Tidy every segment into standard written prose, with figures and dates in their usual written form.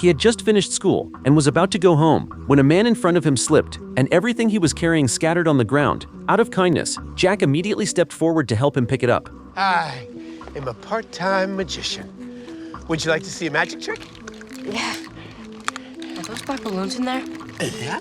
He had just finished school and was about to go home when a man in front of him slipped and everything he was carrying scattered on the ground. Out of kindness, Jack immediately stepped forward to help him pick it up. I am a part-time magician. Would you like to see a magic trick? Yeah. Are those black balloons in there? Yeah.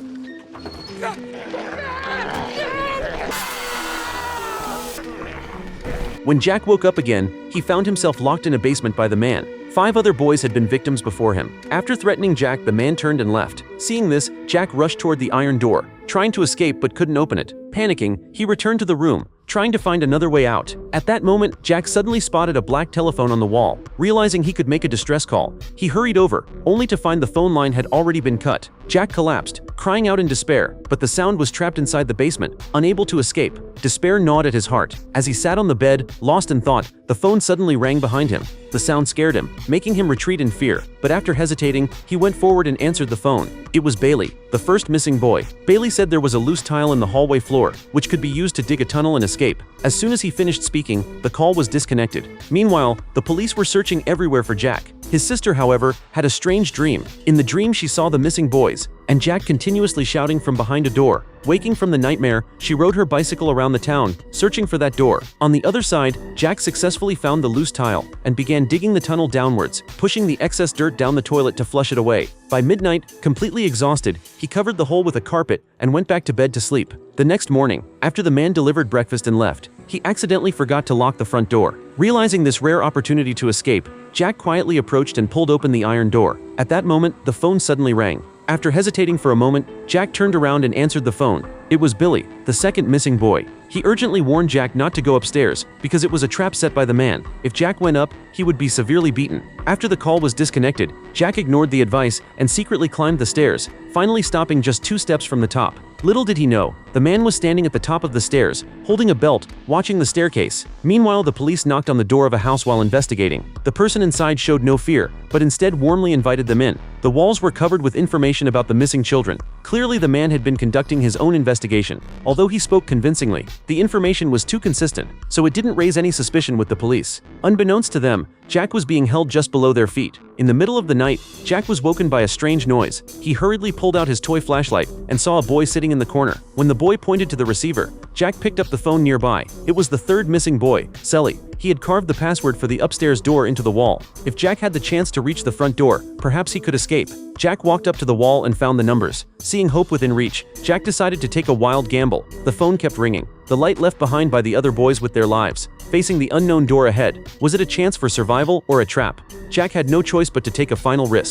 When Jack woke up again, he found himself locked in a basement by the man. 5 other boys had been victims before him. After threatening Jack, the man turned and left. Seeing this, Jack rushed toward the iron door, trying to escape but couldn't open it. Panicking, he returned to the room, trying to find another way out. At that moment, Jack suddenly spotted a black telephone on the wall. Realizing he could make a distress call, he hurried over, only to find the phone line had already been cut. Jack collapsed, crying out in despair, but the sound was trapped inside the basement, unable to escape. Despair gnawed at his heart. As he sat on the bed, lost in thought, the phone suddenly rang behind him. The sound scared him, making him retreat in fear, but after hesitating, he went forward and answered the phone. It was Bailey, the first missing boy. Bailey said there was a loose tile in the hallway floor, which could be used to dig a tunnel and escape. As soon as he finished speaking, the call was disconnected. Meanwhile, the police were searching everywhere for Jack. His sister, however, had a strange dream. In the dream, she saw the missing boys, and Jack continuously shouting from behind a door. Waking from the nightmare, she rode her bicycle around the town, searching for that door. On the other side, Jack successfully found the loose tile and began digging the tunnel downwards, pushing the excess dirt down the toilet to flush it away. By midnight, completely exhausted, he covered the hole with a carpet and went back to bed to sleep. The next morning, after the man delivered breakfast and left, he accidentally forgot to lock the front door. Realizing this rare opportunity to escape, Jack quietly approached and pulled open the iron door. At that moment, the phone suddenly rang. After hesitating for a moment, Jack turned around and answered the phone. It was Billy, the second missing boy. He urgently warned Jack not to go upstairs because it was a trap set by the man. If Jack went up, he would be severely beaten. After the call was disconnected, Jack ignored the advice and secretly climbed the stairs, finally stopping just 2 steps from the top. Little did he know, the man was standing at the top of the stairs, holding a belt, watching the staircase. Meanwhile, the police knocked on the door of a house while investigating. The person inside showed no fear, but instead warmly invited them in. The walls were covered with information about the missing children. Clearly, the man had been conducting his own investigation. Although he spoke convincingly, the information was too consistent, so it didn't raise any suspicion with the police. Unbeknownst to them, Jack was being held just below their feet. In the middle of the night, Jack was woken by a strange noise. He hurriedly pulled out his toy flashlight and saw a boy sitting in the corner. When the boy pointed to the receiver, Jack picked up the phone nearby. It was the third missing boy, Sully. He had carved the password for the upstairs door into the wall. If Jack had the chance to reach the front door, perhaps he could escape. Jack walked up to the wall and found the numbers. Seeing hope within reach, Jack decided to take a wild gamble. The phone kept ringing, the light left behind by the other boys with their lives. Facing the unknown door ahead, was it a chance for survival or a trap? Jack had no choice but to take a final risk.